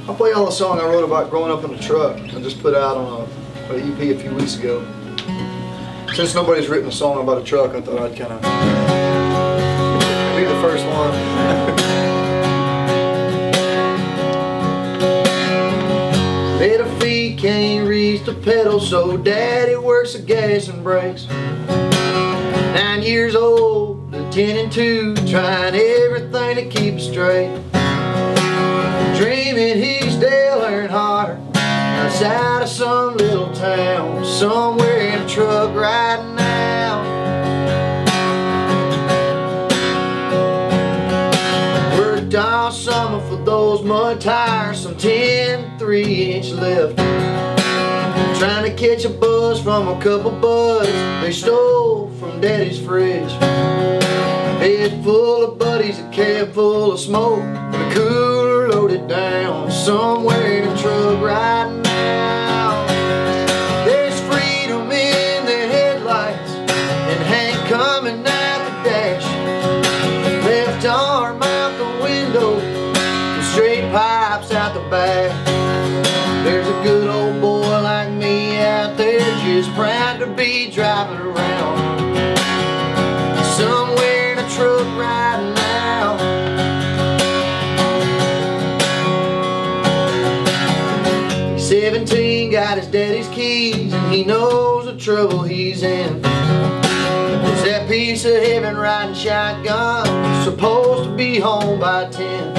I'll play y'all a song I wrote about growing up in a truck. I just put out on an EP a few weeks ago. Since nobody's written a song about a truck, I thought I'd kind of be the first one. Little feet can't reach the pedal, so Daddy works the gas and brakes. 9 years old, to 10 and 2, trying everything to keep it straight. Dreaming he's Dale Earnhardt outside of some little town, somewhere in a truck riding out. Worked all summer for those mud tires, some 10 3-inch left. Trying to catch a buzz from a couple buds they stole from Daddy's fridge. Head full of buddies, a cab full of smoke, and a cooler loaded down, somewhere in a truck riding out. There's freedom in the headlights and Hank coming out the dash. Left arm out the window and straight pipes out the back. There's a good old boy like me out there, just proud to be driving around somewhere in a truck riding out. 17, got his daddy's keys, and he knows the trouble he's in. It's that piece of heaven riding shotgun, supposed to be home by 10.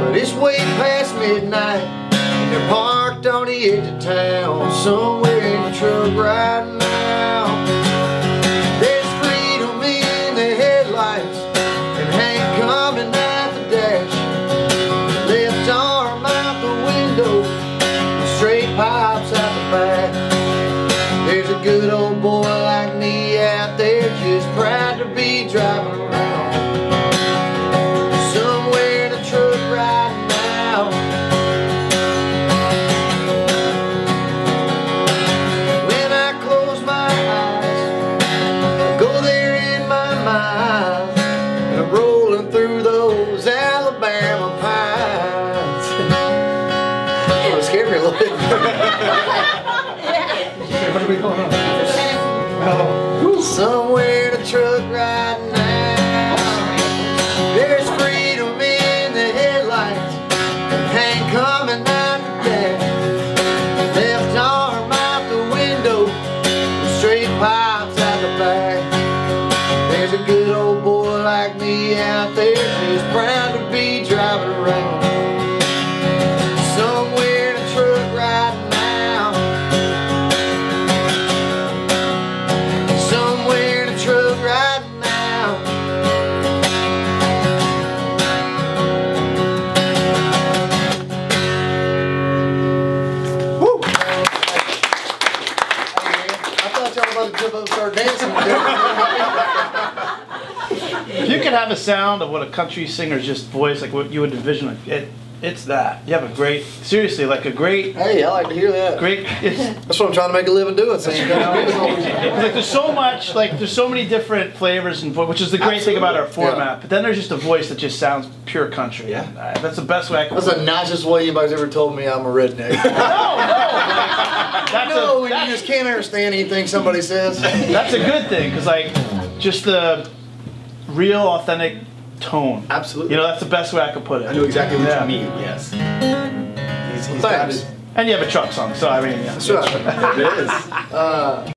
But it's way past midnight, they're parked on the edge of town, somewhere in a truck riding out. There's freedom in the headlights and Hank coming out the dash. Left arm out the window and straight pipes out the back. There's a good old boy like me out there, just proud to be driving around somewhere in a truck riding out. Rolling through those Alabama pines. Oh, it scared me a little bit. What are we going on? Oh. Somewhere in a truck riding out. There's freedom in the headlights and Hank coming out the dash. Left arm out the window, straight pipes out the back. There's a good old boy like me out there, just proud to be driving around somewhere in a truck riding out. Somewhere in a truck riding out. Woo! I thought y'all were about to jump up and start dancing. If you could have a sound of what a country singer's just voice, like what you would envision, it's that. You have a great, seriously, like a great. Hey, I like to hear that. Great. That's what I'm trying to make a living doing. So like there's so much, like there's so many different flavors and which is the great thing about our format. Yeah. But then there's just a voice that just sounds pure country. Yeah. That's the best way I can. That's the nicest way anybody's ever told me I'm a redneck. No, you just can't understand anything somebody says. That's a good thing, because like just the real, authentic tone. Absolutely. You know, that's the best way I could put it. I know exactly what you mean, yes. He's got his... And you have a truck song, so I mean, yeah. That's right. It is.